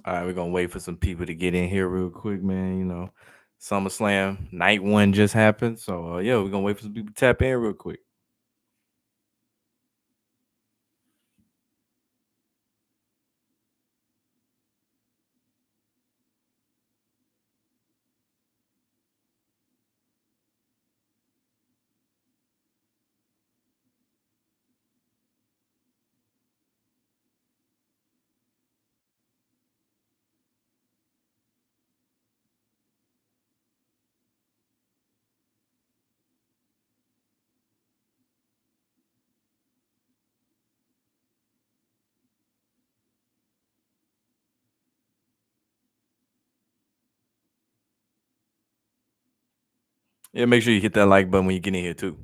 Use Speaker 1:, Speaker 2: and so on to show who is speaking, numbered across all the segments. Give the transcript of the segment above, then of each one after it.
Speaker 1: All right, we're gonna wait for some people to get in here real quick, man. SummerSlam night one just happened, so yeah, we're gonna wait for some people to tap in real quick. Yeah, make sure you hit that like button when you get in here too.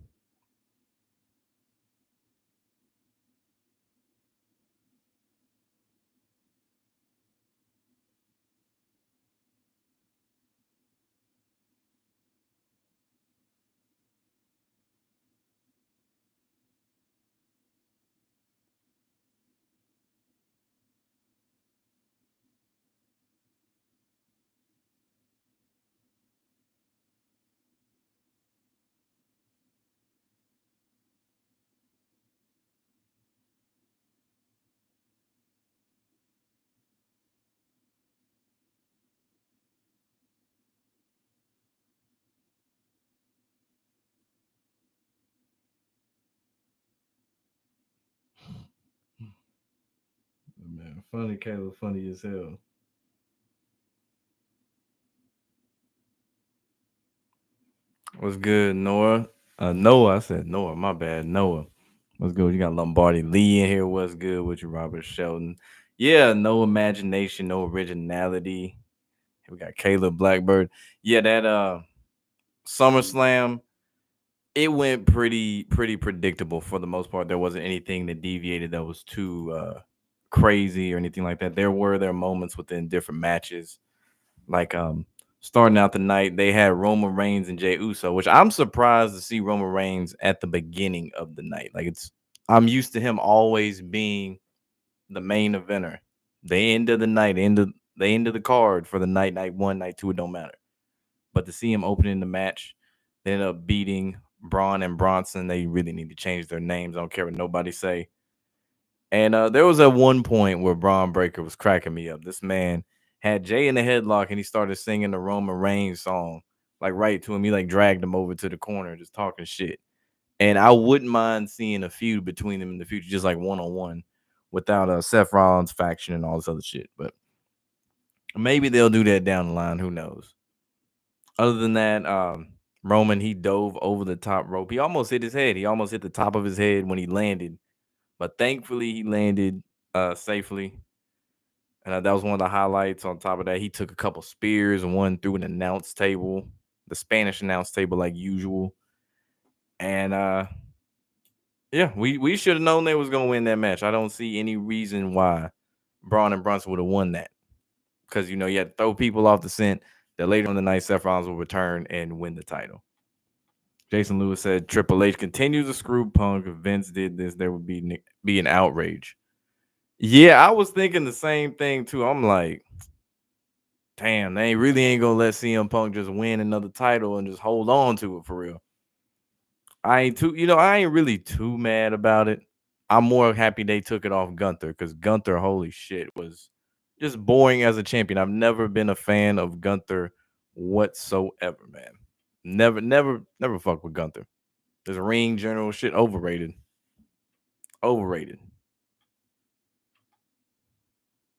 Speaker 1: Man, funny Caleb, funny as hell. What's good, Noah? Noah, I said Noah. My bad, Noah. What's good? You got Lombardi Lee in here. What's good with you, Robert Shelton? Yeah, no imagination, no originality. We got Caleb Blackbird. Yeah, that SummerSlam, it went pretty predictable for the most part. There wasn't anything that deviated that was too crazy or anything like that. There were their moments within different matches, like starting out the night they had Roman Reigns and Jey Uso, which I'm surprised to see Roman Reigns at the beginning of the night. I'm used to him always being the main eventer, the end of the night, end of the card for the night one, night two, it don't matter. But to see him opening the match, they ended up beating Braun and Bronson. They really need to change their names. I don't care what nobody say. And there was at one point where Braun Breaker was cracking me up. This man had Jay in the headlock and he started singing the Roman Reigns song, like right to him. He like dragged him over to the corner, just talking shit. And I wouldn't mind seeing a feud between them in the future, just like one on one, without a Seth Rollins faction and all this other shit. But maybe they'll do that down the line. Who knows? Other than that, Roman, he dove over the top rope. He almost hit his head. He almost hit the top of his head when he landed, but thankfully he landed safely. And that was one of the highlights. On top of that, he took a couple spears and one through an announce table, the Spanish announce table, like usual. And yeah, we should have known they was gonna win that match. I don't see any reason why Braun and Brunson would have won that. Because you had to throw people off the scent that later on the night Seth Rollins will return and win the title. Jason Lewis said Triple H continues to screw Punk. If Vince did this, there would be an outrage. Yeah, I was thinking the same thing too. I'm like, damn, they really ain't gonna let CM Punk just win another title and just hold on to it for real. I ain't really too mad about it. I'm more happy they took it off Gunther because Gunther, holy shit, was just boring as a champion. I've never been a fan of Gunther whatsoever, man. Never fuck with Gunther. This ring general shit overrated. Overrated.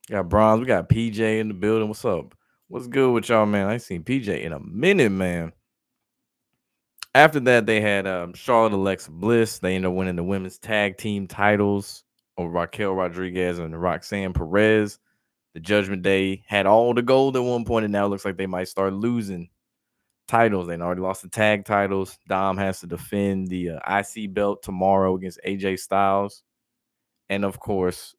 Speaker 1: Got Bronze. We got PJ in the building. What's up? What's good with y'all, man? I ain't seen PJ in a minute, man. After that, they had Charlotte Alexa Bliss. They ended up winning the women's tag team titles over Raquel Rodriguez and Roxanne Perez. The Judgment Day had all the gold at one point, and now it looks like they might start losing titles. They already lost the tag titles. Dom has to defend the IC belt tomorrow against AJ Styles. And of course,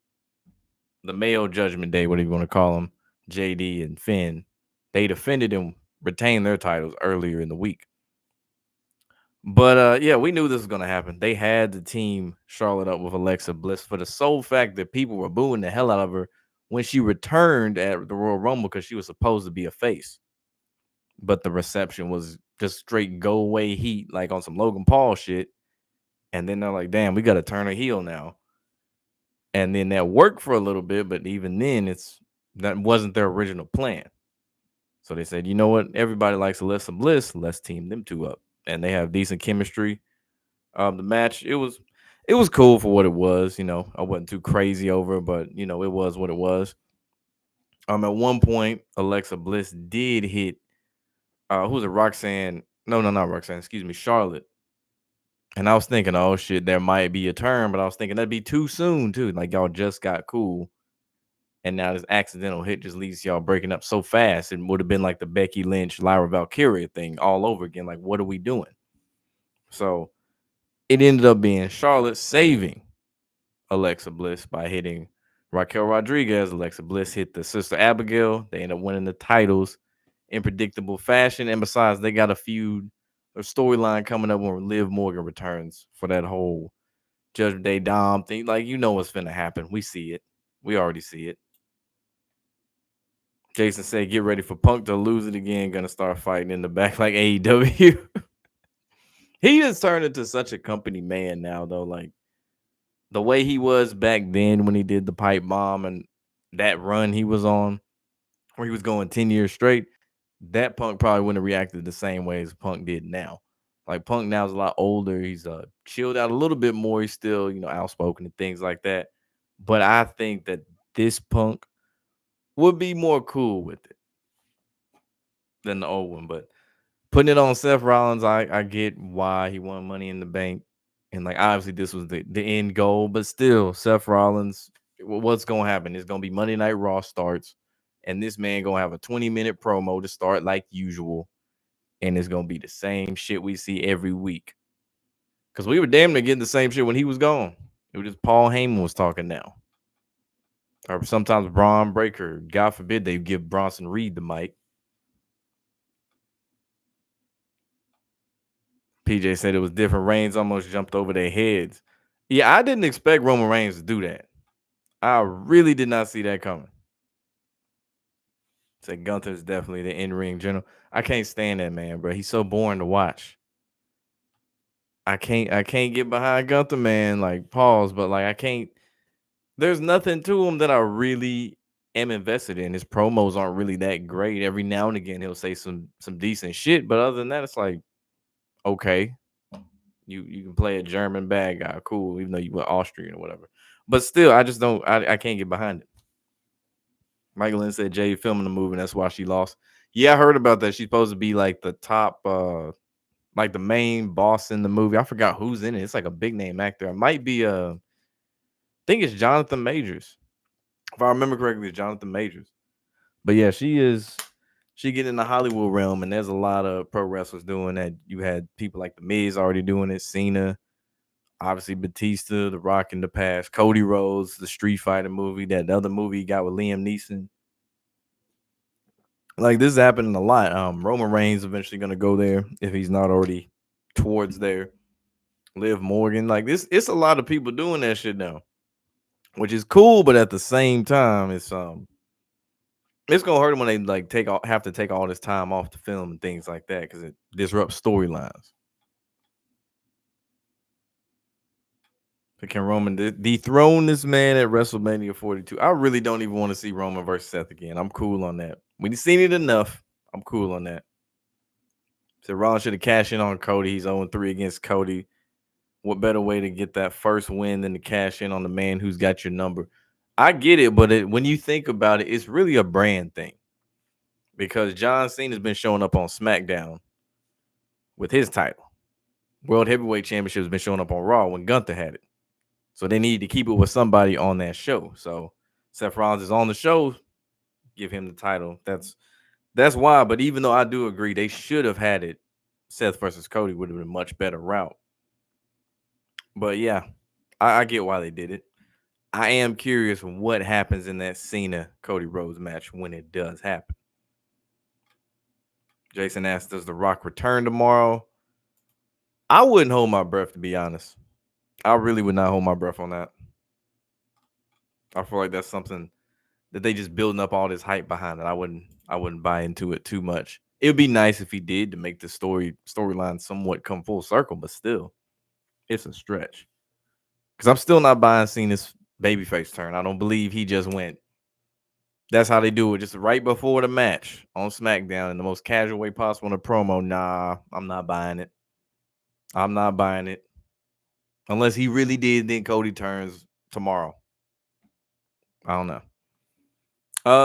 Speaker 1: the male Judgment Day, whatever you want to call them, JD and Finn, they defended and retained their titles earlier in the week. But yeah, we knew this was gonna happen. They had the team Charlotte up with Alexa Bliss for the sole fact that people were booing the hell out of her when she returned at the Royal Rumble because she was supposed to be a face, but the reception was just straight go away heat, like on some Logan Paul shit. And then they're like, damn, we got to turn her heel now. And then that worked for a little bit, but even then, that wasn't their original plan. So they said, you know what? Everybody likes Alexa Bliss. Let's team them two up, and they have decent chemistry. The match, it was cool for what it was. I wasn't too crazy over, but it was what it was. At one point, Alexa Bliss did hit. Who was it? Roxanne? No, not Roxanne. Excuse me, Charlotte. And I was thinking, oh shit, there might be a turn, but I was thinking that'd be too soon too. Like y'all just got cool, and now this accidental hit just leaves y'all breaking up so fast. It would have been like the Becky Lynch, Lyra Valkyria thing all over again. Like, what are we doing? So it ended up being Charlotte saving Alexa Bliss by hitting Raquel Rodriguez. Alexa Bliss hit the sister Abigail. They end up winning the titles in predictable fashion. And besides, they got a feud or storyline coming up when Liv Morgan returns for that whole Judgment Day Dom thing. Like, what's finna happen. We see it. We already see it. Jason said, get ready for Punk to lose it again. Gonna start fighting in the back like AEW. He just turned into such a company man now, though. Like, the way he was back then when he did the pipe bomb and that run he was on, where he was going 10 years straight, that Punk probably wouldn't have reacted the same way as Punk did now. Like, Punk now is a lot older. He's chilled out a little bit more. He's still, outspoken and things like that. But I think that this Punk would be more cool with it than the old one. But putting it on Seth Rollins, I get why he won Money in the Bank. And, like, obviously this was the end goal. But still, Seth Rollins, what's going to happen? It's going to be Monday Night Raw starts. And this man going to have a 20-minute promo to start like usual. And it's going to be the same shit we see every week. Because we were damn near getting the same shit when he was gone. It was just Paul Heyman was talking now. Or sometimes Braun Breaker. God forbid they give Bronson Reed the mic. PJ said it was different. Reigns almost jumped over their heads. Yeah, I didn't expect Roman Reigns to do that. I really did not see that coming. Said Gunther's definitely the in-ring general. I can't stand that man, bro. He's so boring to watch. I can't get behind Gunther, man. Like, pause, but like I can't. There's nothing to him that I really am invested in. His promos aren't really that great. Every now and again he'll say some decent shit, but other than that, it's like, okay, you can play a German bad guy, cool, even though you were Austrian or whatever. But still, I just don't. I can't get behind it. Michael Lynn said Jay filming the movie, and that's why she lost. Yeah, I heard about that. She's supposed to be like the top, like the main boss in the movie. I forgot who's in it. It's like a big name actor. It might be I think it's Jonathan Majors. If I remember correctly, it's Jonathan Majors. But yeah, she get in the Hollywood realm, and there's a lot of pro wrestlers doing that. You had people like The Miz already doing it, Cena, obviously Batista, The Rock in the past, Cody Rhodes, the Street Fighter movie, that other movie he got with Liam Neeson. Like, this is happening a lot. Roman Reigns eventually gonna go there if he's not already towards there. Liv Morgan, like this, it's a lot of people doing that shit now, which is cool, but at the same time, it's gonna hurt them when they like have to take all this time off the film and things like that because it disrupts storylines. So can Roman dethrone this man at WrestleMania 42? I really don't even want to see Roman versus Seth again. I'm cool on that. We've seen it enough. I'm cool on that. So Rollins should have cashed in on Cody. He's 0-3 against Cody. What better way to get that first win than to cash in on the man who's got your number? I get it, but when you think about it, it's really a brand thing. Because John Cena's been showing up on SmackDown with his title. World Heavyweight Championship has been showing up on Raw when Gunther had it. So they need to keep it with somebody on that show. So Seth Rollins is on the show. Give him the title. That's why. But even though I do agree they should have had it, Seth versus Cody would have been a much better route. But yeah, I get why they did it. I am curious what happens in that Cena Cody Rhodes match when it does happen. Jason asked, does The Rock return tomorrow? I wouldn't hold my breath, to be honest. I really would not hold my breath on that. I feel like that's something that they just building up all this hype behind it. I wouldn't buy into it too much. It would be nice if he did to make the storyline somewhat come full circle, but still, it's a stretch. Because I'm still not buying seeing this babyface turn. I don't believe he just went. That's how they do it. Just right before the match on SmackDown in the most casual way possible in a promo. Nah, I'm not buying it. I'm not buying it. Unless he really did, then Cody turns tomorrow. I don't know.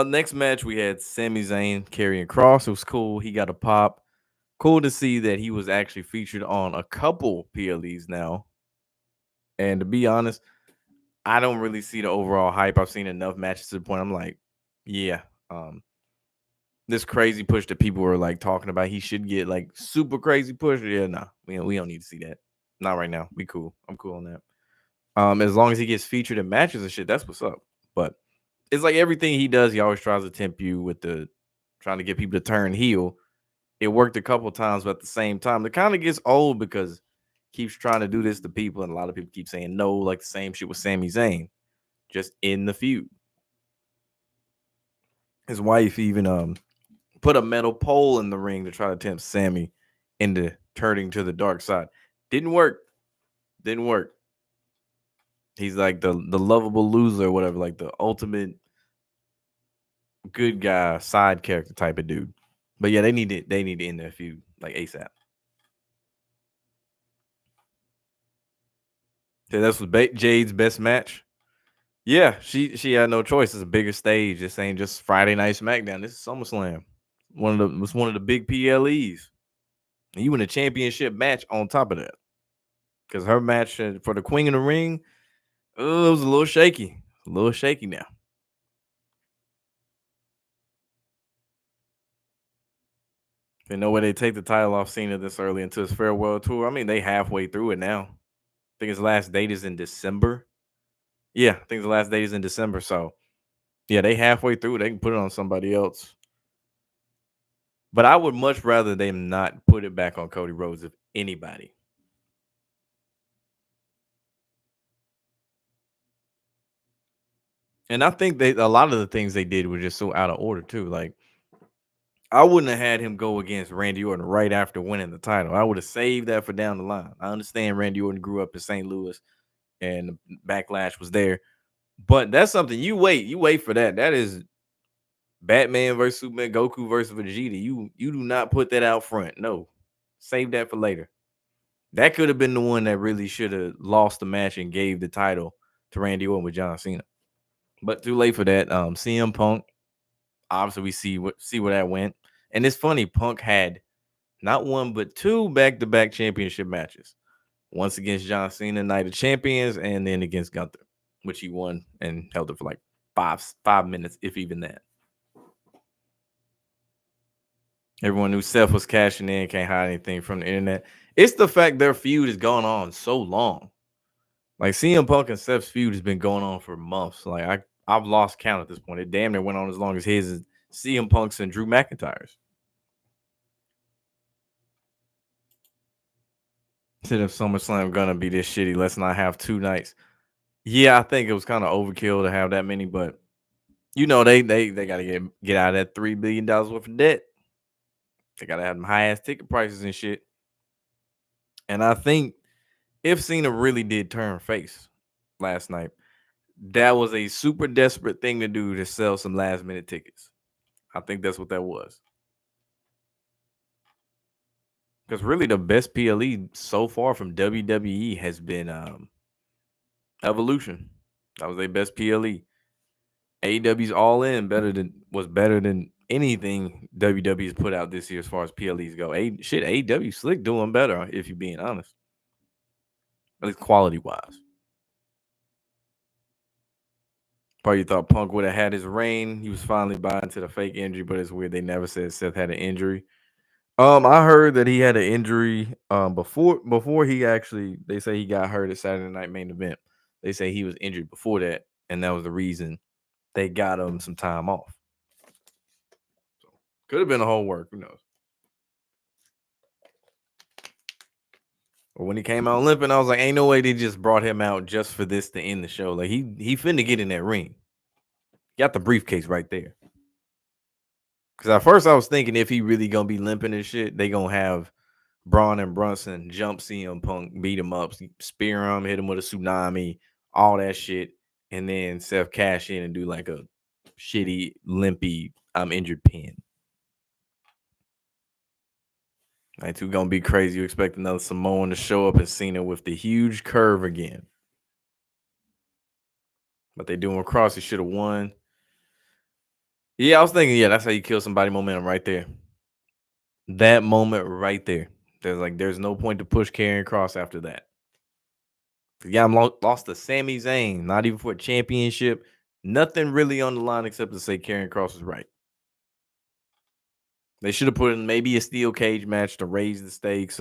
Speaker 1: Next match we had Sami Zayn, Karrion Kross. It was cool. He got a pop. Cool to see that he was actually featured on a couple PLEs now. And to be honest, I don't really see the overall hype. I've seen enough matches to the point I'm like, yeah, this crazy push that people were like talking about, he should get like super crazy push. Yeah, nah, we don't need to see that. Not right now. We cool. I'm cool on that. As long as he gets featured in matches and shit, that's what's up. But it's like everything he does, he always tries to tempt you with the trying to get people to turn heel. It worked a couple times, but at the same time, it kind of gets old because keeps trying to do this to people, and a lot of people keep saying no, like the same shit with Sami Zayn, just in the feud. His wife even put a metal pole in the ring to try to tempt Sami into turning to the dark side. Didn't work. Didn't work. He's like the lovable loser or whatever, like the ultimate good guy, side character type of dude. But yeah, they need to end their feud like ASAP. So that's was Jade's best match. Yeah, she had no choice. It's a bigger stage. This ain't just Friday Night SmackDown. This is SummerSlam. One of the big PLEs. And you win a championship match on top of that. Because her match for the Queen in the Ring, oh, it was a little shaky. A little shaky now. They know where they take the title off Cena this early into his farewell tour. I mean, they halfway through it now. I think his last date is in December. Yeah, I think the last date is in December. So yeah, they halfway through. They can put it on somebody else. But I would much rather them not put it back on Cody Rhodes if anybody. And I think a lot of the things they did were just so out of order too. Like I wouldn't have had him go against Randy Orton right after winning the title. I would have saved that for down the line. I understand Randy Orton grew up in St. Louis and the backlash was there. But that's something you wait for that. That is Batman versus Superman, Goku versus Vegeta. You do not put that out front. No. Save that for later. That could have been the one that really should have lost the match and gave the title to Randy Orton with John Cena. But too late for that. CM Punk, obviously we see where that went. And it's funny, Punk had not one but two back-to-back championship matches. Once against John Cena, Night of Champions, and then against Gunther, which he won and held it for like five minutes, if even that. Everyone knew Seth was cashing in, can't hide anything from the internet. It's the fact their feud has gone on so long. Like CM Punk and Seth's feud has been going on for months. Like I've lost count at this point. It damn near went on as long as his and CM Punk's and Drew McIntyre's. Said if SummerSlam gonna be this shitty, let's not have two nights. Yeah, I think it was kind of overkill to have that many, but you know they gotta get out of that $3 billion worth of debt. They gotta have them high ass ticket prices and shit. And I think if Cena really did turn face last night, that was a super desperate thing to do to sell some last minute tickets. I think that's what that was. Because really, the best PLE so far from WWE has been Evolution. That was their best PLE. AEW's All In was better than anything WWE's put out this year as far as PLEs go. AEW slick doing better if you're being honest, at least quality wise. Probably thought Punk would have had his reign. He was finally buying to the fake injury, but it's weird they never said Seth had an injury. I heard that he had an injury before he actually. They say he got hurt at Saturday Night Main Event. They say he was injured before that, and that was the reason they got him some time off. So could have been a whole work. Who knows? But when he came out limping, I was like, ain't no way they just brought him out just for this to end the show. Like he finna get in that ring. Got the briefcase right there. Because at first I was thinking if he really gonna be limping and shit, they gonna have Braun and Brunson jump CM Punk, beat him up, spear him, hit him with a tsunami, all that shit, and then Seth cash in and do like a shitty, limpy, I'm injured pin. Night two gonna be crazy. You expect another Samoan to show up and Cena with the huge curve again. But they doing Kross, he should have won. Yeah, I was thinking, yeah, that's how you kill somebody momentum right there. That moment right there. There's no point to push Karrion Kross after that. Yeah, I'm lost to Sami Zayn, not even for a championship. Nothing really on the line except to say Karrion Kross is right. They should have put in maybe a steel cage match to raise the stakes,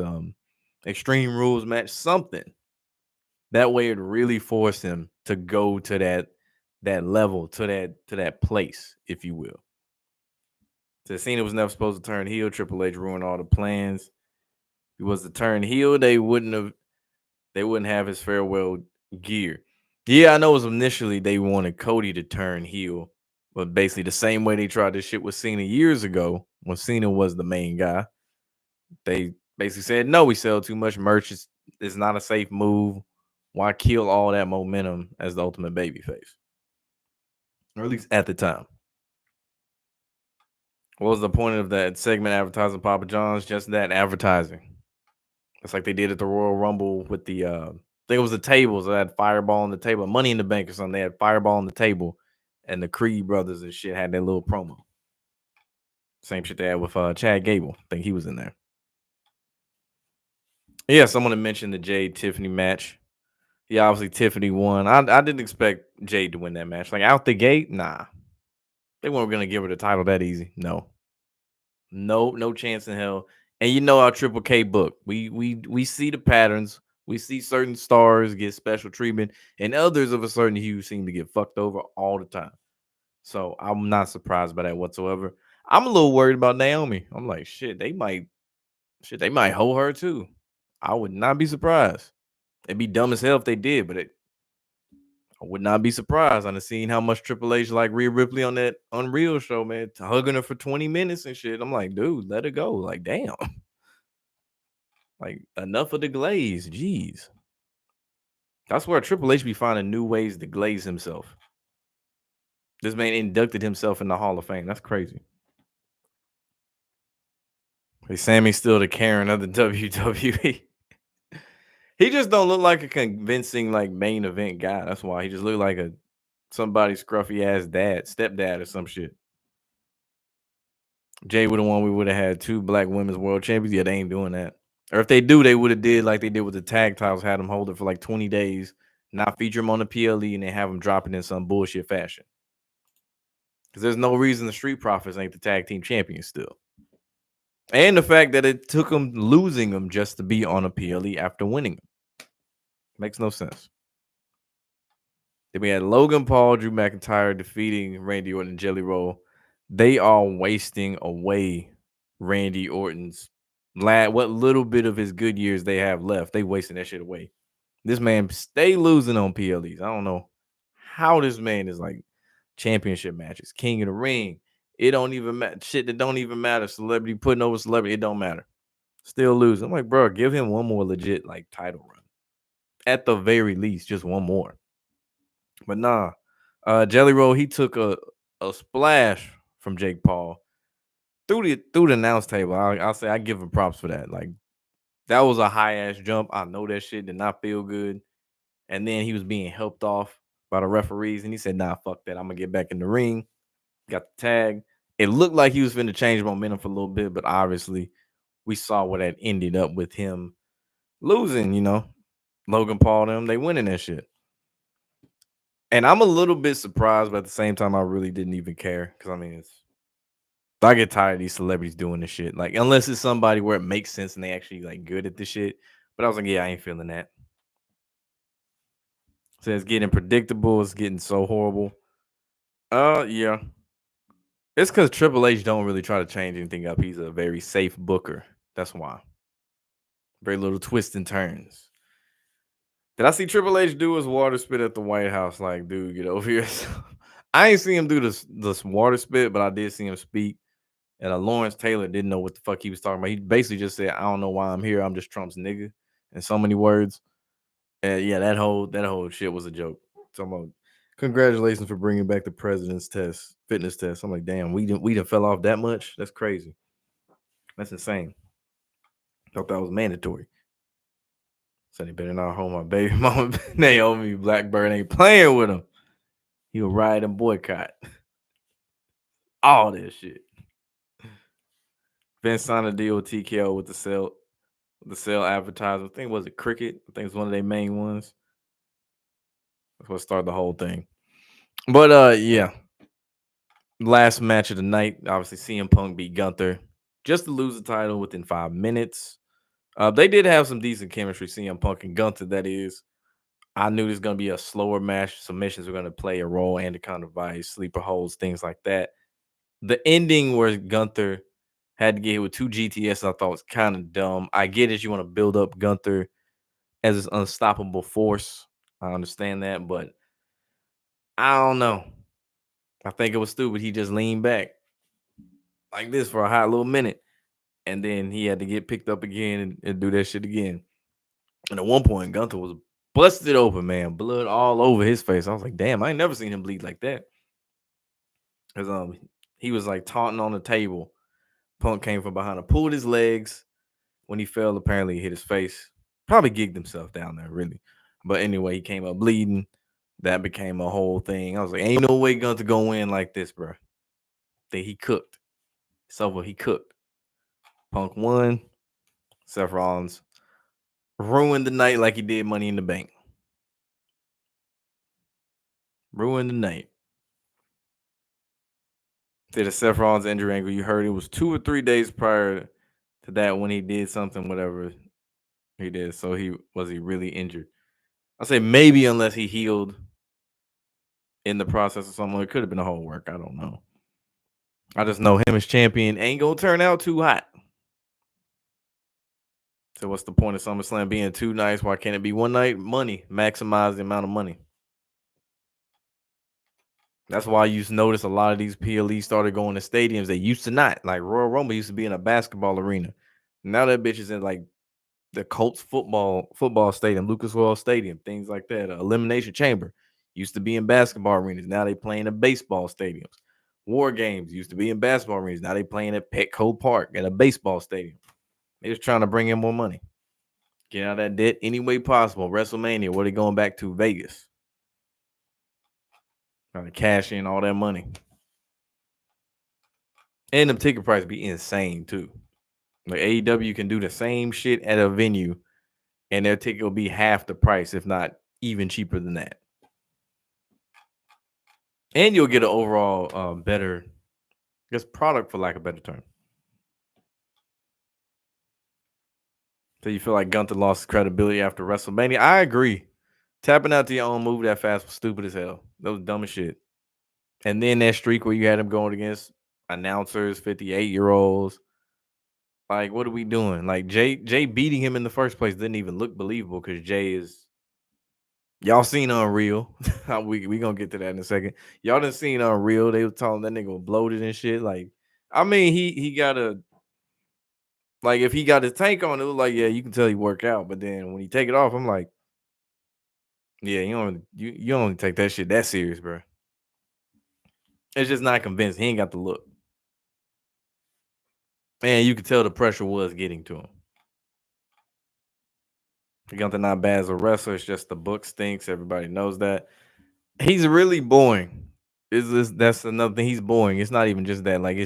Speaker 1: extreme rules match, something. That way it really forced him to go to that level, to that place, if you will. So Cena was never supposed to turn heel. Triple H ruined all the plans. If he was to turn heel, they wouldn't have his farewell gear. Yeah, I know it was initially they wanted Cody to turn heel, but basically the same way they tried this shit with Cena years ago when Cena was the main guy. They basically said, no, we sell too much merch. It's not a safe move. Why kill all that momentum as the ultimate babyface? Or at least at the time. What was the point of that segment advertising Papa John's? Just that advertising. It's like they did at the Royal Rumble with the I think it was the tables that had Fireball on the table, Money in the Bank or something. They had Fireball on the table, and the Creed brothers and shit had that little promo. Same shit they had with Chad Gable. I think he was in there. Yeah, someone had mentioned the Jade Tiffany match. Yeah, obviously Tiffany won. I didn't expect Jade to win that match. Like out the gate, nah. They weren't gonna give her the title that easy. No chance in hell. And you know our Triple K book. We see the patterns. We see certain stars get special treatment, and others of a certain hue seem to get fucked over all the time. So I'm not surprised by that whatsoever. I'm a little worried about Naomi. I'm like, they might hold her too. I would not be surprised. It'd be dumb as hell if they did, but I would not be surprised. I've seen how much Triple H like Rhea Ripley on that Unreal show, man, hugging her for 20 minutes and shit. I'm like, dude, let her go. Like, damn. Like, enough of the glaze. Jeez. That's where Triple H be finding new ways to glaze himself. This man inducted himself in the Hall of Fame. That's crazy. Hey, Sammy's still the Karen of the WWE. He just don't look like a convincing like main event guy. That's why he just look like somebody's scruffy ass stepdad or some shit. Jay would have won. We would have had 2 black women's world champions. Yeah, they ain't doing that. Or if they do, they would have did like they did with the tag titles, had them hold it for like 20 days, not feature them on the PLE, and then have them drop it in some bullshit fashion. Because there's no reason the Street Profits ain't the tag team champions still. And the fact that it took them losing them just to be on a PLE after winning them. Makes no sense. Then we had Logan Paul, Drew McIntyre defeating Randy Orton and Jelly Roll. They are wasting away Randy Orton's what little bit of his good years they have left. They wasting that shit away. This man stay losing on PLEs. I don't know how this man is like championship matches, King of the Ring. It don't even matter. Shit that don't even matter. Celebrity putting over celebrity. It don't matter. Still losing. I'm like, bro, give him one more legit like title run. At the very least, just one more. But nah. Jelly Roll, he took a splash from Jake Paul through the announce table. I'll say I give him props for that. Like that was a high ass jump. I know that shit did not feel good. And then he was being helped off by the referees, and he said, "Nah, fuck that. I'm gonna get back in the ring." Got the tag. It looked like he was finna change momentum for a little bit, but obviously we saw what that ended up with him losing. Logan Paul them they winning that shit. And I'm a little bit surprised, but at the same time, I really didn't even care because I mean, I get tired of these celebrities doing this shit. Like, unless it's somebody where it makes sense and they actually like good at this shit. But I was like, yeah, I ain't feeling that. So it's getting predictable. It's getting so horrible. Yeah. It's because Triple H don't really try to change anything up. He's a very safe booker. That's why. Very little twists and turns. Did I see Triple H do his water spit at the White House? Like, dude, get over here. I ain't seen him do this water spit, but I did see him speak. And Lawrence Taylor didn't know what the fuck he was talking about. He basically just said, "I don't know why I'm here. I'm just Trump's nigga," in so many words. And yeah, that whole shit was a joke. So I'm like, congratulations for bringing back the president's test, fitness test. I'm like, damn, we didn't fell off that much. That's crazy. That's insane. Thought that was mandatory. So they better not hold my baby mama. Naomi Blackbird ain't playing with him. He'll riot and boycott all this shit. Vince signed a deal with TKO with the sale advertisement. I think was it Cricket. I think it's one of their main ones. That's what started the whole thing. But yeah, last match of the night. Obviously, CM Punk beat Gunther just to lose the title within 5 minutes. They did have some decent chemistry, CM Punk and Gunther. That is, I knew this was gonna be a slower match. Submissions were gonna play a role, and the kind of device, sleeper holds, things like that. The ending where Gunther had to get hit with two GTS, I thought was kind of dumb. I get it, you want to build up Gunther as this unstoppable force. I understand that, but I don't know. I think it was stupid. He just leaned back like this for a hot little minute, and then he had to get picked up again and do that shit again. And at one point, Gunther was busted open, man, blood all over his face. I was like, damn, I ain't never seen him bleed like that. Cause he was like taunting on the table. Punk came from behind and pulled his legs. When he fell, apparently he hit his face. Probably gigged himself down there, really. But anyway, he came up bleeding. That became a whole thing. I was like, ain't no way Gunther gonna win like this, bro. Think he cooked. So he cooked. Punk won. Seth Rollins ruined the night like he did Money in the Bank. Ruined the night. Did a Seth Rollins injury angle. You heard it was 2 or 3 days prior to that when he did something, whatever he did. So he really injured? I say maybe unless he healed in the process or something. It could have been a whole work. I don't know. I just know him as champion ain't gonna turn out too hot. So what's the point of SummerSlam being 2 nights? Why can't it be 1 night? Money. Maximize the amount of money. That's why you notice a lot of these PLEs started going to stadiums they used to not. Like Royal Rumble used to be in a basketball arena. Now that bitch is in like the Colts football stadium, Lucas Oil Stadium, things like that. Elimination Chamber used to be in basketball arenas. Now they playing in baseball stadiums. War Games used to be in basketball arenas. Now they playing at Petco Park at a baseball stadium. They're just trying to bring in more money. Get out of that debt any way possible. WrestleMania, what are they going back to? Vegas. Trying to cash in all that money. And the ticket price be insane too. Like AEW can do the same shit at a venue and their ticket will be half the price, if not even cheaper than that. And you'll get an overall better, I guess, product, for lack of a better term. So you feel like Gunther lost credibility after WrestleMania? I agree. Tapping out to your own move that fast was stupid as hell. That was dumb as shit. And then that streak where you had him going against announcers, 58-year-olds. Like, what are we doing? Like Jay beating him in the first place didn't even look believable because Jay is. Y'all seen Unreal. we gonna get to that in a second. Y'all done seen Unreal. They were telling that nigga was bloated and shit. Like, I mean, he got a, like, if he got his tank on, it was like, yeah, you can tell he work out. But then when he take it off, I'm like, yeah, you don't take that shit that serious, bro. It's just not convinced. He ain't got the look. And you could tell the pressure was getting to him. Gunther not bad as a wrestler. It's just the book stinks. Everybody knows that. He's really boring. That's another thing. He's boring. It's not even just that. Like,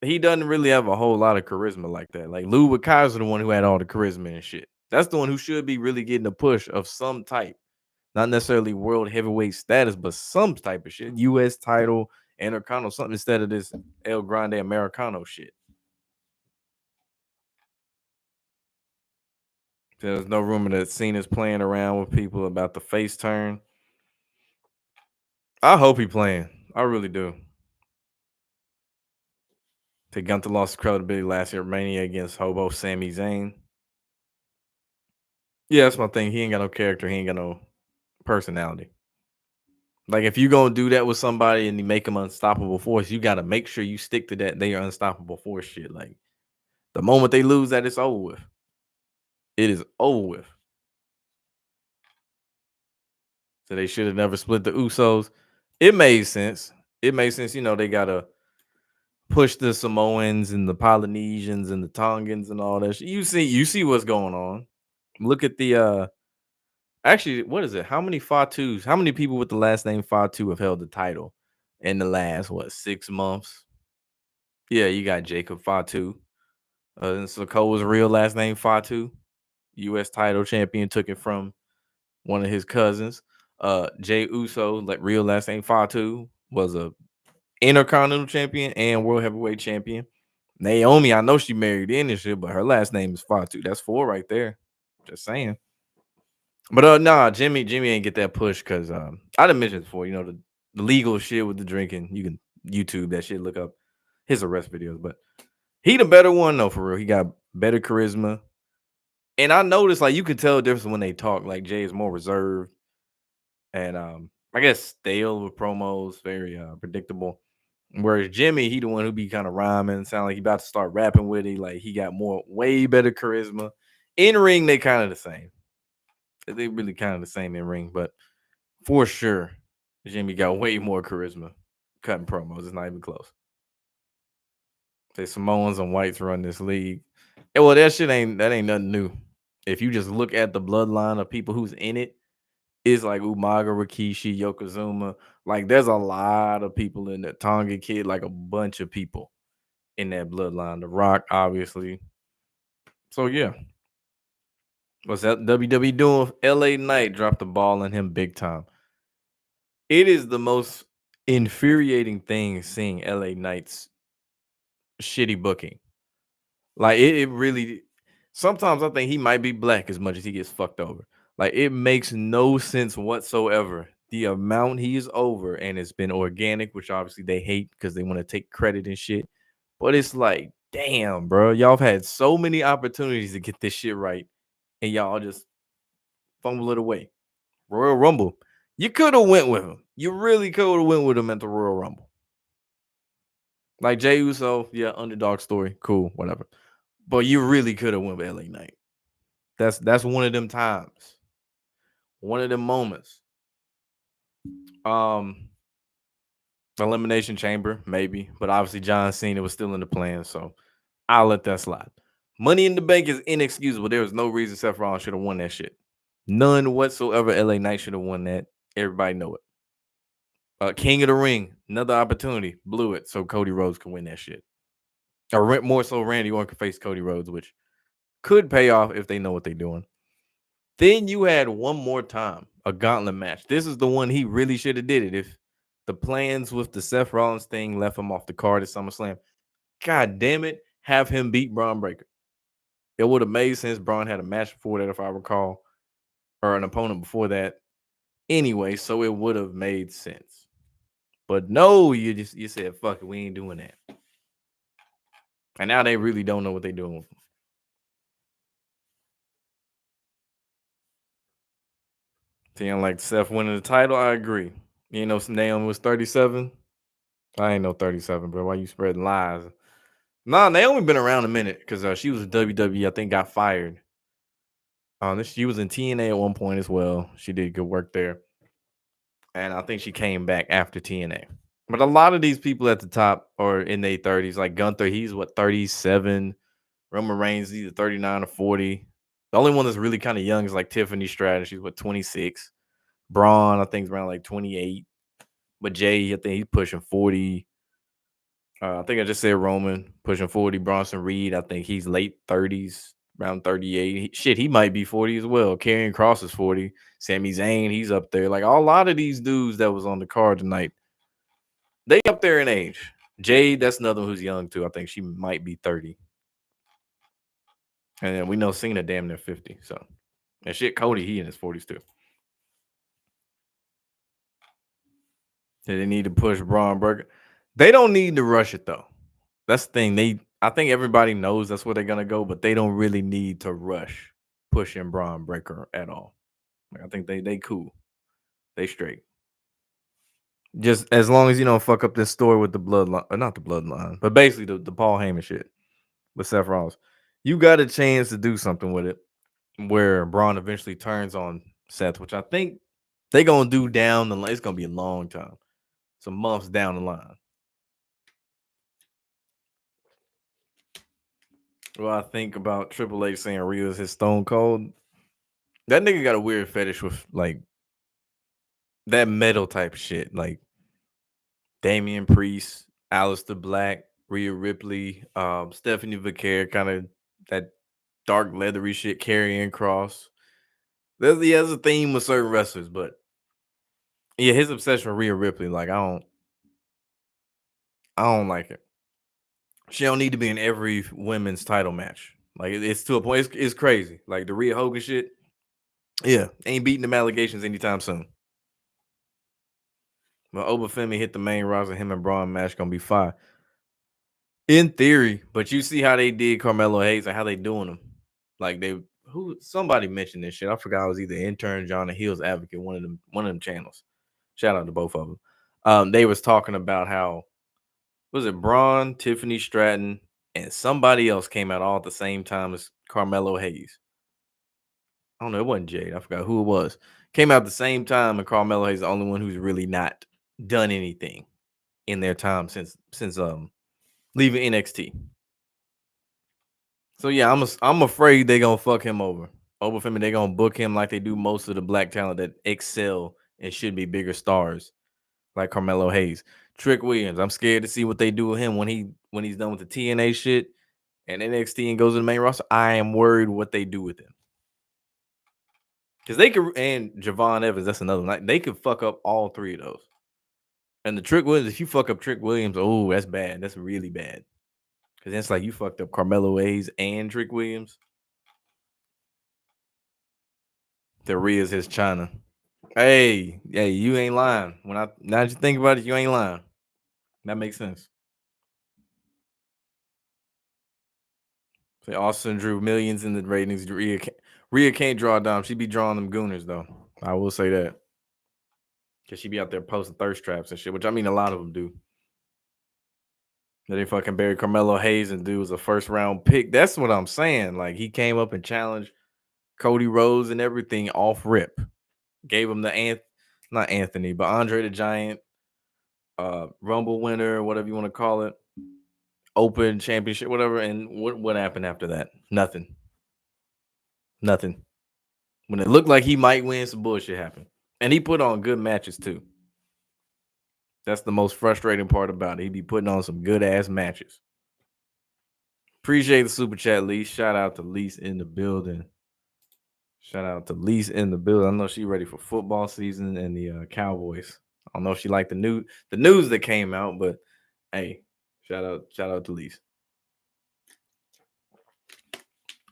Speaker 1: he doesn't really have a whole lot of charisma like that. Like Ludwig Kaiser, the one who had all the charisma and shit. That's the one who should be really getting a push of some type. Not necessarily world heavyweight status, but some type of shit. US title, Intercontinental, something instead of this El Grande Americano shit. There's no rumor that Cena's playing around with people about the face turn. I hope he playing. I really do. Gunther lost credibility last year at Mania against Hobo Sami Zayn. Yeah, that's my thing. He ain't got no character. He ain't got no personality. Like if you're gonna do that with somebody and you make them unstoppable force, you gotta make sure you stick to that they are unstoppable force shit. Like the moment they lose that, it's over with. It is over with. So they should have never split the Usos. It made sense. It made sense. They gotta push the Samoans and the Polynesians and the Tongans and all that shit. You see what's going on. Look at the actually, what is it? How many Fatus? How many people with the last name Fatu have held the title in the last 6 months? Yeah, you got Jacob Fatu. And Sokoa's real last name Fatu. US title champion, took it from one of his cousins. Jay Uso, like real last name Fatu, was a Intercontinental champion and World Heavyweight champion. Naomi, I know she married in and shit, but her last name is Fatu. That's four right there. Just saying. But nah, Jimmy ain't get that push because I done mentioned before, the legal shit with the drinking. You can YouTube that shit, look up his arrest videos. But he the better one though, for real. He got better charisma. And I noticed like you could tell the difference when they talk. Like Jay is more reserved and I guess stale with promos, very predictable. Whereas Jimmy, he the one who be kind of rhyming, sound like he about to start rapping with it. Like he got way better charisma. In ring, they kind of the same. They really kind of the same in ring, but for sure, Jimmy got way more charisma cutting promos. It's not even close. Say Samoans and whites run this league. And well, that ain't nothing new. If you just look at the bloodline of people who's in it, it's like Umaga, Rikishi, Yokozuna. Like there's a lot of people in the Tonga Kid, like a bunch of people in that bloodline. The Rock, obviously. So yeah. What's that WWE doing? LA Knight dropped the ball on him big time. It is the most infuriating thing seeing LA Knight's shitty booking. Like it really sometimes I think he might be black as much as he gets fucked over. Like it makes no sense whatsoever. The amount he is over, and it's been organic, which obviously they hate because they want to take credit and shit. But it's like, damn, bro, y'all have had so many opportunities to get this shit right, and y'all just fumble it away. Royal Rumble, you could have went with him. You really could have went with him at the Royal Rumble. Like Jey Uso, yeah, underdog story, cool, whatever. But you really could have went with LA Knight. That's one of them times, one of them moments. Um, Elimination Chamber, maybe, but obviously John Cena was still in the plan, so I'll let that slide. Money in the Bank is inexcusable. There was no reason Seth Rollins should have won that shit. None whatsoever. LA Knight should have won that. Everybody know it. King of the Ring, another opportunity, blew it so Cody Rhodes can win that shit. Or more so, Randy Orton can face Cody Rhodes, which could pay off if they know what they're doing. Then you had one more time a gauntlet match. This is the one he really should have did it. If the plans with the Seth Rollins thing left him off the card at SummerSlam, God damn it, have him beat Braun Breaker. It would have made sense. Braun had a match before that, if I recall, or an opponent before that. Anyway, so it would have made sense. But no, you said fuck it, we ain't doing that. And now they really don't know what they're doing with him. Seeing like Seth winning the title, I agree. You know, Naomi was 37. I ain't no 37, bro. Why you spreading lies? Nah, Naomi been around a minute because she was in WWE. I think got fired. She was in TNA at one point as well. She did good work there, and I think she came back after TNA. But a lot of these people at the top are in their 30s. Like Gunther, he's 37. Roman Reigns, either 39 or 40. The only one that's really kind of young is like Tiffany Stratton. She's 26. Braun, I think, is around like 28. But Jay, I think he's pushing 40. I think I just said Roman pushing 40. Bronson Reed, I think he's late 30s, around 38. He might be 40 as well. Karrion Kross is 40. Sami Zayn, he's up there. Like a lot of these dudes that was on the card tonight, they up there in age. Jade, that's another one who's young too. I think she might be 30. And then we know Cena damn near 50. So, and shit, Cody, he in his 40s too. They need to push Braun Breaker. They don't need to rush it though. That's the thing. I think everybody knows that's where they're gonna go, but they don't really need to rush pushing Braun Breaker at all. Like, I think they cool. They straight. Just as long as you don't fuck up this story with the bloodline, or not the bloodline, but basically the Paul Heyman shit with Seth Rollins. You got a chance to do something with it where Braun eventually turns on Seth, which I think they gonna do down the line. It's gonna be a long time, some months down the line. Well, I think about Triple H saying Rhea is his Stone Cold. That nigga got a weird fetish with like that metal type shit, like Damian Priest, Aleister Black, Rhea Ripley, Stephanie Vaquer, kind of that dark leathery shit, Karrion Kross. He has a theme with certain wrestlers, but yeah, his obsession with Rhea Ripley, like I don't like it. She don't need to be in every women's title match. Like it's to a point, it's crazy. Like the Rhea Hogan shit, yeah, ain't beating them allegations anytime soon. But Obafemi hit the main roster, him and Braun match gonna be fine. In theory, but you see how they did Carmelo Hayes and how they doing them. Like somebody mentioned this shit. I forgot it was either intern John or Hills Advocate, one of them channels. Shout out to both of them. They was talking about how was it Braun, Tiffany Stratton, and somebody else came out all at the same time as Carmelo Hayes. I don't know, it wasn't Jade. I forgot who it was. Came out at the same time, and Carmelo Hayes is the only one who's really not done anything in their time since leaving NXT. So yeah, I'm afraid they gonna fuck him over. Obafemi, they gonna book him like they do most of the black talent that excel and should be bigger stars, like Carmelo Hayes. Trick Williams, I'm scared to see what they do with him when he's done with the TNA shit and NXT and goes to the main roster. I am worried what they do with him. Because they could, and Javon Evans, that's another one. Like, they could fuck up all three of those. And the Trick Williams, if you fuck up Trick Williams, oh, that's bad. That's really bad. Because it's like you fucked up Carmelo Hayes and Trick Williams. The Rhea's his China. Hey, you ain't lying. Now that you think about it, you ain't lying. That makes sense. Say Austin drew millions in the ratings. Rhea can't draw down. She be drawing them gooners though. I will say that. Cause she be out there posting thirst traps and shit, which I mean a lot of them do. They fucking buried Carmelo Hayes and dude was a first round pick. That's what I'm saying. Like he came up and challenged Cody Rhodes and everything off rip. Gave him not Anthony, but Andre the Giant, Rumble winner, whatever you want to call it, Open Championship, whatever. And what happened after that? Nothing. When it looked like he might win, some bullshit happened. And he put on good matches too. That's the most frustrating part about it. He be putting on some good ass matches. Appreciate the super chat, Lise. Shout out to Lise in the building. I know she ready for football season and the Cowboys. I don't know if she liked the news that came out, but hey, shout out to Lise.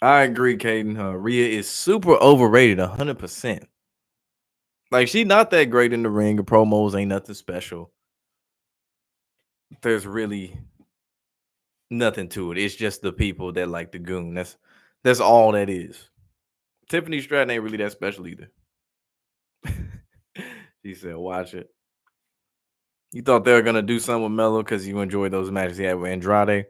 Speaker 1: I agree, Caden. Rhea is super overrated, 100%. Like she's not that great in the ring. The promos ain't nothing special. There's really nothing to it. It's just the people that like the goon. That's all that is. Tiffany Stratton ain't really that special either. She said, "Watch it." You thought they were gonna do something with Melo because you enjoyed those matches he had with Andrade.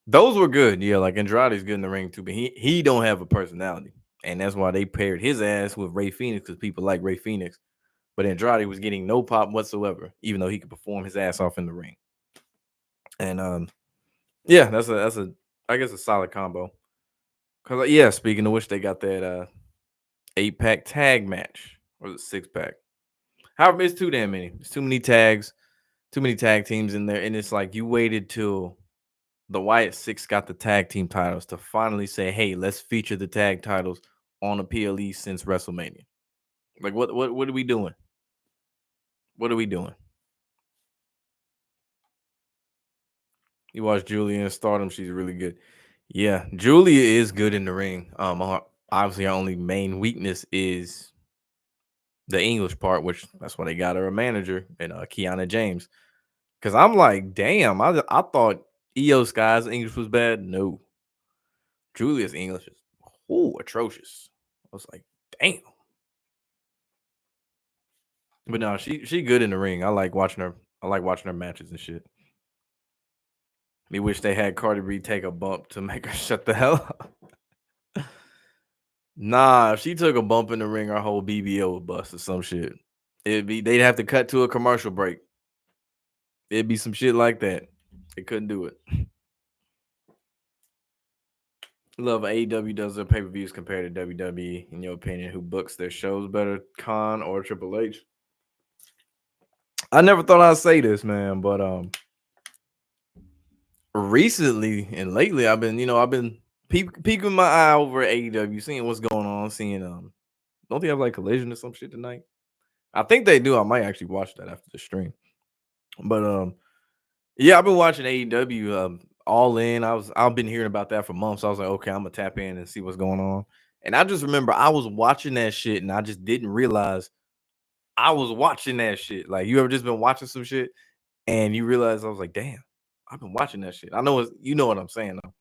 Speaker 1: Those were good, yeah. Like Andrade's good in the ring too, but he don't have a personality, and that's why they paired his ass with Ray Phoenix because people like Ray Phoenix. But Andrade was getting no pop whatsoever, even though he could perform his ass off in the ring. And yeah, that's a I guess a solid combo. Cause yeah, speaking of which, they got that 8-pack tag match or the 6-pack. However, it's too damn many. It's too many tags, too many tag teams in there, and it's like you waited till the Wyatt Six got the tag team titles to finally say, "Hey, let's feature the tag titles on a PLE since WrestleMania." Like, what are we doing? What are we doing? You watch Julia in Stardom; she's really good. Yeah, Julia is good in the ring. Obviously, her only main weakness is the English part, which that's why they got her a manager and Kiana James. Because I'm like, damn, I thought Io Sky's English was bad. No, Julia's English is atrocious. I was like, damn. But no, she good in the ring. I like watching her. I like watching her matches and shit. Me wish they had Cardi B take a bump to make her shut the hell up. Nah, if she took a bump in the ring, her whole BBL would bust or some shit. They'd have to cut to a commercial break. It'd be some shit like that. They couldn't do it. Love AEW does their pay per views compared to WWE. In your opinion, who books their shows better, Khan or Triple H? I never thought I'd say this, man, but recently and lately, I've been peeking my eye over at AEW, seeing what's going on, seeing don't they have like Collision or some shit tonight? I think they do. I might actually watch that after the stream. But yeah, I've been watching AEW all in. I've been hearing about that for months. I was like, okay, I'm gonna tap in and see what's going on. And I just remember I was watching that shit and I just didn't realize I was watching that shit. Like you ever just been watching some shit and you realize I was like, damn, I've been watching that shit. I know you know what I'm saying though.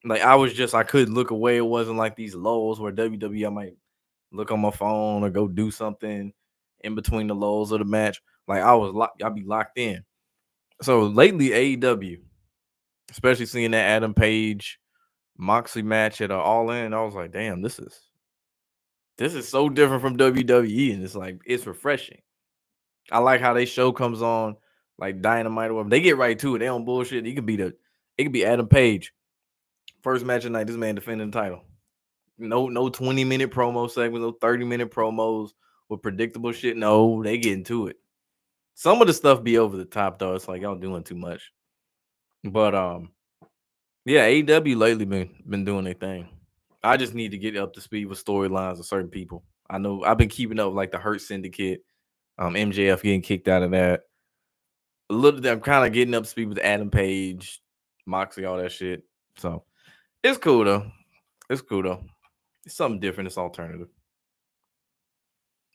Speaker 1: Like I couldn't look away. It wasn't like these lulls where WWE I might look on my phone or go do something in between the lulls of the match. Like I'd be locked in. So lately, AEW, especially seeing that Adam Page Moxley match at All In, I was like, damn, this is so different from WWE, and it's like it's refreshing. I like how they show comes on like Dynamite or whatever. They get right to it. They don't bullshit. It could be Adam Page. First match of the night, this man defending the title. No 20-minute promo segments, no 30-minute promos with predictable shit. No, they get into it. Some of the stuff be over the top though. It's like y'all doing too much. But yeah, AEW lately been doing their thing. I just need to get up to speed with storylines of certain people. I know I've been keeping up with, like the Hurt Syndicate, MJF getting kicked out of that. A little bit, I'm kind of getting up to speed with Adam Page, Moxley, all that shit. So it's cool though. It's cool though. It's something different. It's alternative.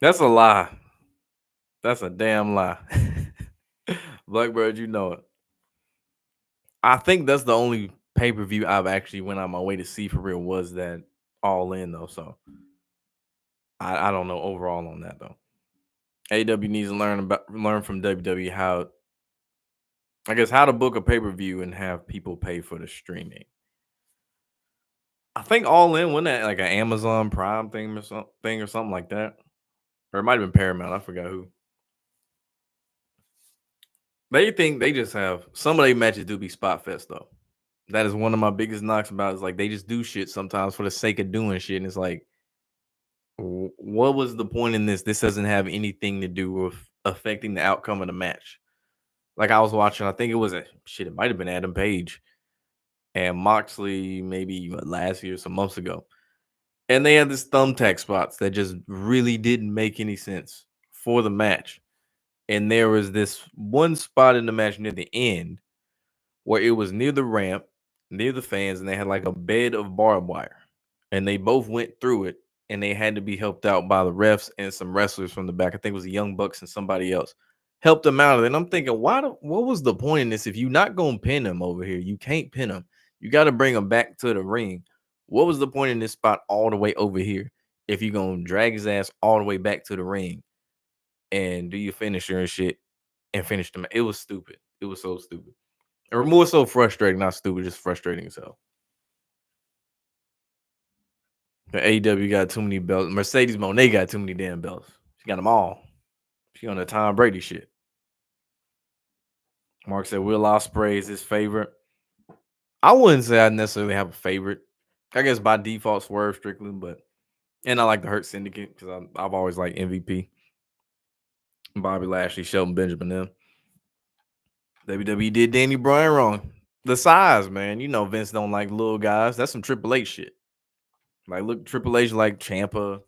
Speaker 1: That's a lie. That's a damn lie. Blackbird, you know it. I think that's the only pay per view I've actually went on my way to see for real was that All In though. So I don't know overall on that though. AW needs to learn from WWE how how to book a pay per view and have people pay for the streaming. I think All In wasn't that like an Amazon Prime thing or something like that, or it might have been Paramount. I forgot who. They think they just have some of their matches do be spot fest though. That is one of my biggest knocks about is like they just do shit sometimes for the sake of doing shit, and it's like, what was the point in this? This doesn't have anything to do with affecting the outcome of the match. Like I was watching, I think it was it might have been Adam Page and Moxley maybe last year, some months ago. And they had this thumbtack spots that just really didn't make any sense for the match. And there was this one spot in the match near the end where it was near the ramp, near the fans, and they had like a bed of barbed wire. And they both went through it and they had to be helped out by the refs and some wrestlers from the back. I think it was the Young Bucks and somebody else helped them out of it. And I'm thinking, what was the point in this? If you're not gonna pin him over here, you can't pin him. You got to bring him back to the ring. What was the point in this spot all the way over here? If you're gonna drag his ass all the way back to the ring and do your finisher and shit and finish the match. It was stupid. It was so stupid. Or more so frustrating, not stupid, just frustrating as hell. The AEW got too many belts. Mercedes Moné got too many damn belts. She got them all. She on the Tom Brady shit. Mark said Will Ospreay is his favorite. I wouldn't say I necessarily have a favorite. I guess by default Swerve Strickland, but and I like the Hurt Syndicate because I've always liked MVP. Bobby Lashley, Shelton Benjamin, them. WWE did Danny Bryan wrong. The size, man. You know Vince don't like little guys. That's some Triple H shit. Like look, Triple H like Ciampa,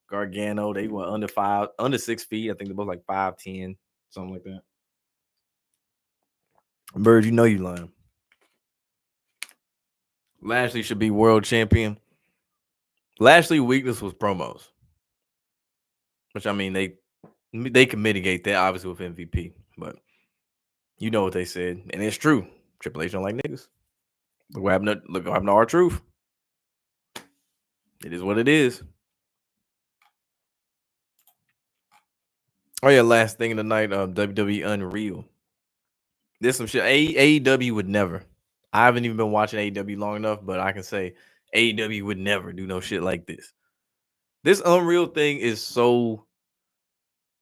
Speaker 1: Gargano. They were under 6 feet. I think they're both like 5'10", something like that. Bird, you know you lying. Lashley should be world champion. Lashley's weakness was promos, which I mean they can mitigate that obviously with MVP, but you know what they said, and it's true. Triple H don't like niggas. Look what happened to R-Truth. It is what it is. Oh yeah, last thing of the night, WWE Unreal. This some shit. AEW would never. I haven't even been watching AEW long enough, but I can say AEW would never do no shit like this. This Unreal thing is so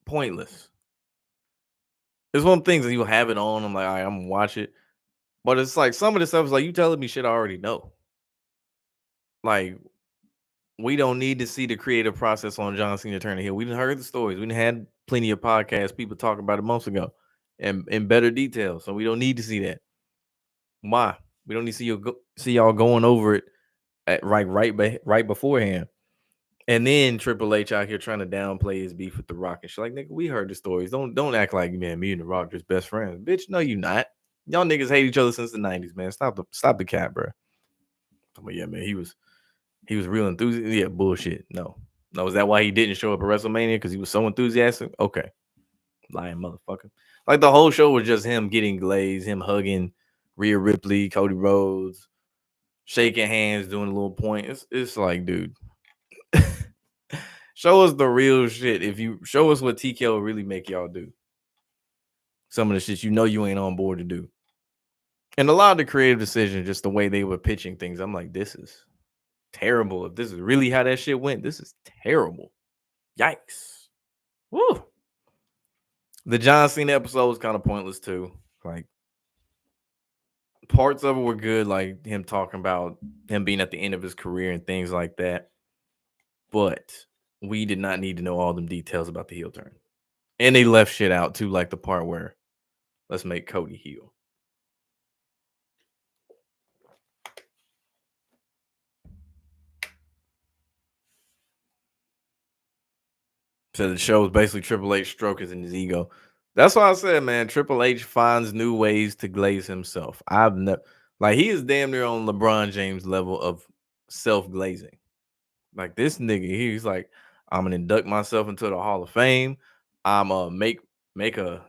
Speaker 1: pointless. It's one of the things that you have it on. I'm like, all right, I'm gonna watch it. But it's like some of the stuff is like you telling me shit I already know. Like, we don't need to see the creative process on John Cena turning heel. We didn't heard the stories. We done had plenty of podcasts, people talk about it months ago and in better detail. So we don't need to see that. Why? We don't need to see y'all going over it at right beforehand. And then Triple H out here trying to downplay his beef with The Rock and shit. Like, nigga, we heard the stories. Don't act like, man, me and The Rock just best friends. Bitch, no, you not. Y'all niggas hate each other since the 90s, man. Stop the cat, bro. But yeah, man, he was real enthusiastic. Yeah, bullshit. No. No, is that why he didn't show up at WrestleMania? Because he was so enthusiastic? Okay. Lying motherfucker. Like the whole show was just him getting glazed, him hugging Rhea Ripley, Cody Rhodes, shaking hands, doing a little point. It's like, dude. Show us the real shit. If you show us what TKO really make y'all do. Some of the shit you know you ain't on board to do. And a lot of the creative decisions, just the way they were pitching things, I'm like, this is terrible. If this is really how that shit went, this is terrible. Yikes. Woo. The John Cena episode was kind of pointless too. Like, parts of it were good, like him talking about him being at the end of his career and things like that. But we did not need to know all them details about the heel turn. And they left shit out too, like the part where let's make Cody heel. So the show is basically Triple H stroking in his ego. That's why I said, man, Triple H finds new ways to glaze himself. I've never like he is damn near on LeBron James level of self glazing. Like this nigga, he's like, I'm gonna induct myself into the Hall of Fame. I'm gonna make an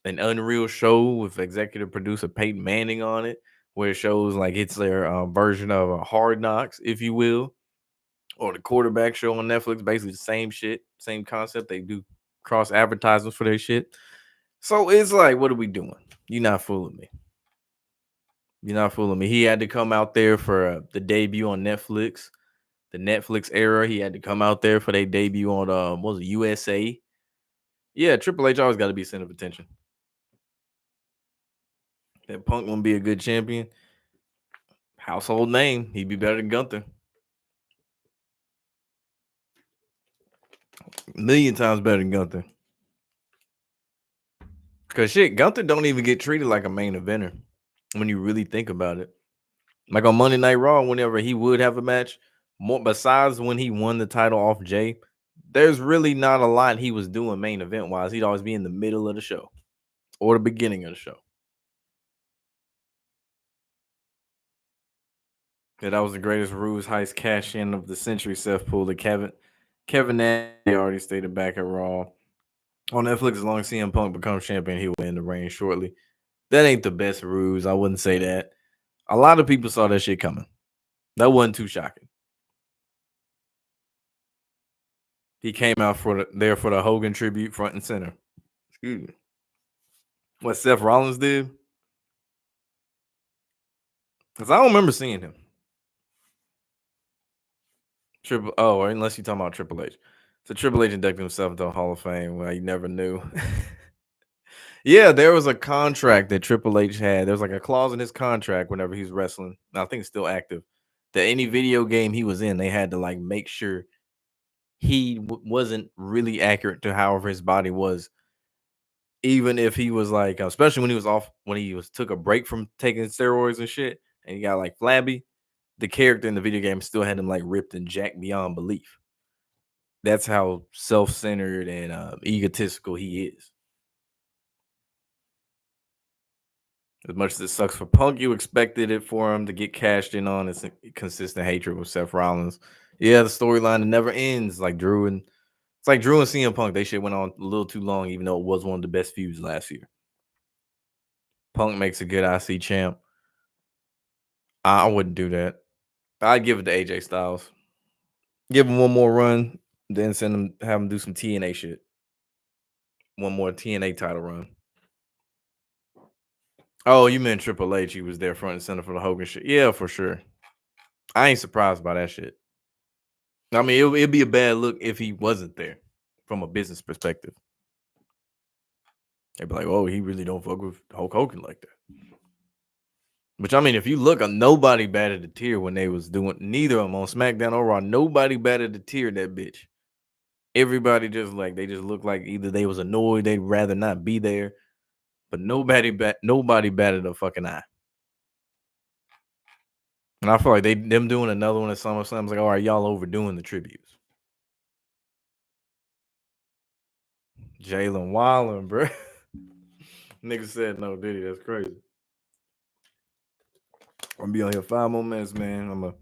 Speaker 1: Unreal show with executive producer Peyton Manning on it, where it shows like it's their version of a Hard Knocks, if you will, or the quarterback show on Netflix. Basically the same shit, same concept. They do cross advertisements for their shit. So it's like, what are we doing? You're not fooling me. You're not fooling me. He had to come out there for the debut on Netflix, the Netflix era. He had to come out there for their debut on what was it, USA? Yeah, Triple H always got to be center of attention. That Punk won't be a good champion. Household name. He'd be better than Gunther. A million times better than Gunther. Cause shit, Gunther don't even get treated like a main eventer when you really think about it. Like on Monday Night Raw, whenever he would have a match, more besides when he won the title off Jay, there's really not a lot he was doing main event wise. He'd always be in the middle of the show or the beginning of the show. Yeah, that was the greatest ruse heist cash in of the century. Seth pulled it. Kevin Nash already stated back at Raw on Netflix. As long as CM Punk becomes champion, he will win the reign shortly. That ain't the best ruse. I wouldn't say that. A lot of people saw that shit coming. That wasn't too shocking. He came out there for the Hogan tribute front and center. Excuse me. What Seth Rollins did? Because I don't remember seeing him. Unless you're talking about Triple H. So Triple H inducted himself into the Hall of Fame. Well, you never knew. Yeah, there was a contract that Triple H had. There was like a clause in his contract whenever he was wrestling. I think it's still active. That any video game he was in, they had to like make sure he wasn't really accurate to however his body was. Even if he was like, especially when he was off, when he was took a break from taking steroids and shit, and he got like flabby, the character in the video game still had him like ripped and jacked beyond belief. That's how self-centered and egotistical he is. As much as it sucks for Punk, you expected it for him to get cashed in on. It's consistent hatred with Seth Rollins. Yeah, the storyline that never ends. It's like Drew and CM Punk. They shit went on a little too long, even though it was one of the best feuds last year. Punk makes a good IC champ. I wouldn't do that. I'd give it to AJ Styles. Give him one more run, then have him do some TNA shit. one more TNA title run. Oh, you meant Triple H? He was there front and center for the Hogan shit. Yeah, for sure. I ain't surprised by that shit. I mean, it'd be a bad look if he wasn't there from a business perspective. They'd be like, "Oh, he really don't fuck with Hulk Hogan like that." Which I mean, if you look, nobody batted a tear when they was doing neither of them on SmackDown or Raw. Nobody batted a tear that bitch. Everybody just like they just looked like either they was annoyed, they'd rather not be there, but nobody batted a fucking eye. And I feel like them doing another one at SummerSlam is like, all right, y'all overdoing the tributes. Jalen Wallen, bro. Nigga said no, did he? That's crazy. I'm gonna be on here 5 more minutes, man. I'm gonna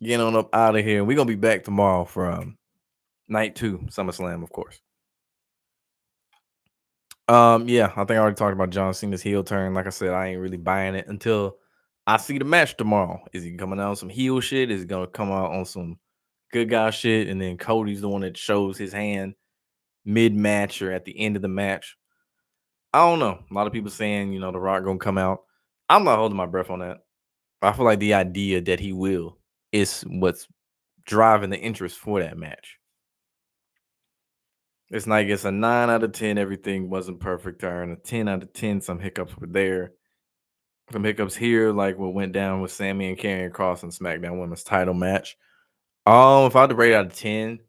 Speaker 1: get on up out of here. We're gonna be back tomorrow for night 2, SummerSlam, of course. Yeah, I think I already talked about John Cena's heel turn. Like I said, I ain't really buying it until I see the match tomorrow. Is he coming out on some heel shit? Is he gonna come out on some good guy shit? And then Cody's the one that shows his hand mid-match or at the end of the match. I don't know. A lot of people saying, The Rock gonna come out. I'm not holding my breath on that. I feel like the idea that he will is what's driving the interest for that match. It's like it's a 9 out of 10. Everything wasn't perfect turn. A 10 out of 10. Some hiccups were there. Some hiccups here, like what went down with Sami and Karrion Kross and SmackDown Women's Title match. If I had to rate out of 10,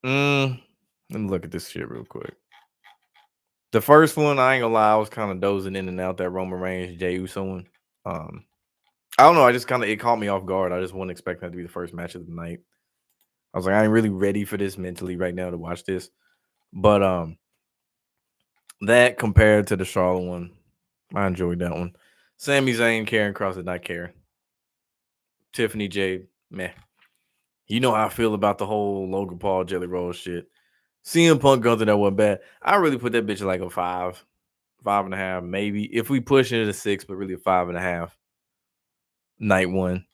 Speaker 1: let me look at this shit real quick. The first one, I ain't gonna lie, I was kind of dozing in and out that Roman Reigns Jey Uso one. I don't know. I just it caught me off guard. I just wasn't expecting that to be the first match of the night. I was like, I ain't really ready for this mentally right now to watch this. But that compared to the Charlotte one, I enjoyed that one. Sami Zayn, Karrion Kross did not care. Tiffany J, meh. You know how I feel about the whole Logan Paul Jelly Roll shit. CM Punk Gunther, that wasn't bad. I really put that bitch like a 5, 5.5, maybe. If we push it at a 6, but really a 5.5. Night 1.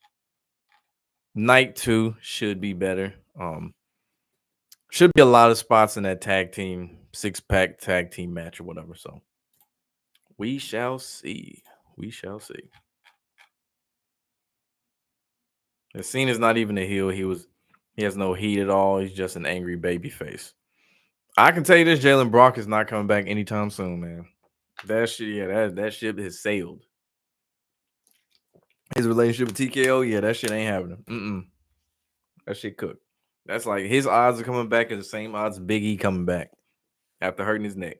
Speaker 1: Night 2 should be better. Should be a lot of spots in that tag team, 6-pack tag team match or whatever. So we shall see. We shall see. The scene is not even a heel. He has no heat at all. He's just an angry baby face. I can tell you this: Jalen Brock is not coming back anytime soon, man. That shit, yeah, that ship has sailed. His relationship with TKO, yeah, that shit ain't happening. That shit cooked. That's like his odds of coming back is the same odds Big E coming back after hurting his neck.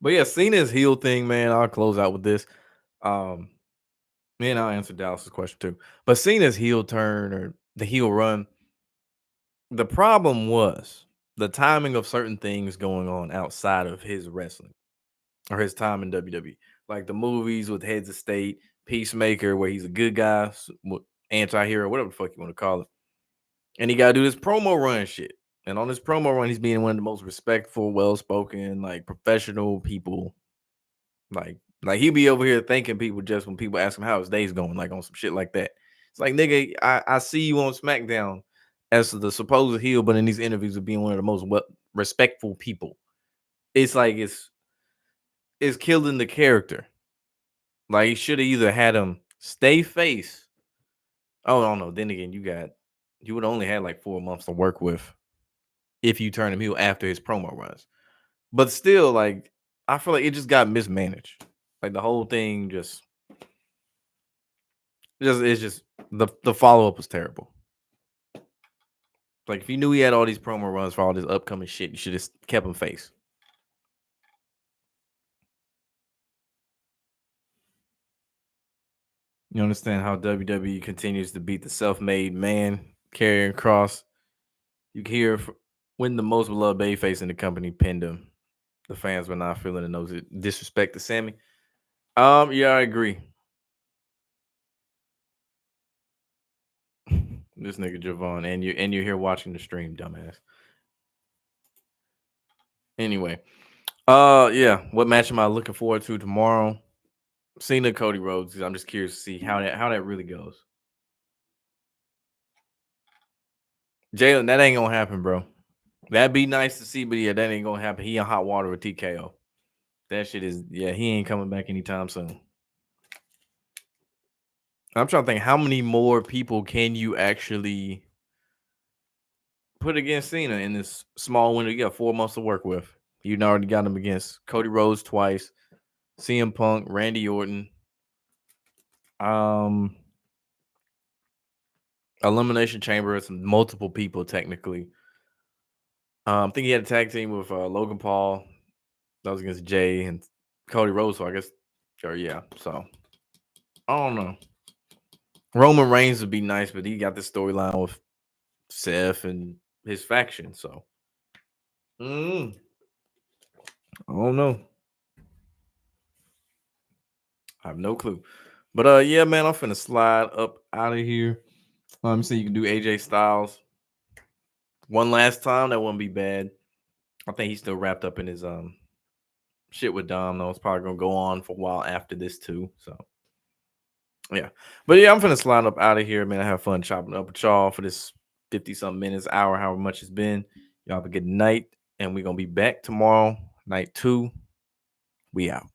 Speaker 1: But yeah, Cena's heel thing, man. I'll close out with this. I'll answer Dallas's question too. But Cena's heel turn or the heel run, the problem was the timing of certain things going on outside of his wrestling or his time in WWE. Like the movies with Heads of State, Peacemaker, where he's a good guy, anti-hero, whatever the fuck you want to call it. And he got to do this promo run shit. And on this promo run, he's being one of the most respectful, well-spoken, like professional people. Like he'll be over here thanking people just when people ask him how his day's going, like on some shit like that. It's like, nigga, I see you on SmackDown as the supposed heel, but in these interviews of being one of the most respectful people. It's like it's killing the character. Like he should have either had him stay face. Oh, I don't know. Then again, you would only had like 4 months to work with if you turn him heel after his promo runs. But still, like I feel like it just got mismanaged. Like the whole thing it's just the follow up was terrible. Like if you knew he had all these promo runs for all this upcoming shit, you should have kept him face. You understand how WWE continues to beat the self-made man, Karrion Kross. You can hear when the most beloved babyface in the company pinned him. The fans were not feeling the nose disrespect to Sami. Yeah, I agree. This nigga Javon, and you're here watching the stream, dumbass. Anyway, yeah, what match am I looking forward to tomorrow? Cena, Cody Rhodes. I'm just curious to see how that really goes. Jalen, that ain't gonna happen, bro. That'd be nice to see, but yeah, that ain't gonna happen. He in hot water with TKO. That shit is, yeah, he ain't coming back anytime soon. I'm trying to think, how many more people can you actually put against Cena in this small window? You got 4 months to work with. You already got him against Cody Rhodes twice, CM Punk, Randy Orton, um, Elimination Chamber. It's multiple people technically. I think he had a tag team with Logan Paul. That was against Jay and Cody Rhodes. So I guess, or yeah. So I don't know. Roman Reigns would be nice, but he got this storyline with Seth and his faction. So I don't know. I have no clue. But yeah, man, I'm finna slide up out of here. Let me see. You can do AJ Styles one last time. That wouldn't be bad. I think he's still wrapped up in his shit with Dom. Though it's probably gonna go on for a while after this too. So yeah, but yeah, I'm finna slide up out of here, man. I have fun chopping up with y'all for this 50-something minutes, hour, however much it's been. Y'all have a good night, and we're gonna be back tomorrow, night 2. We out.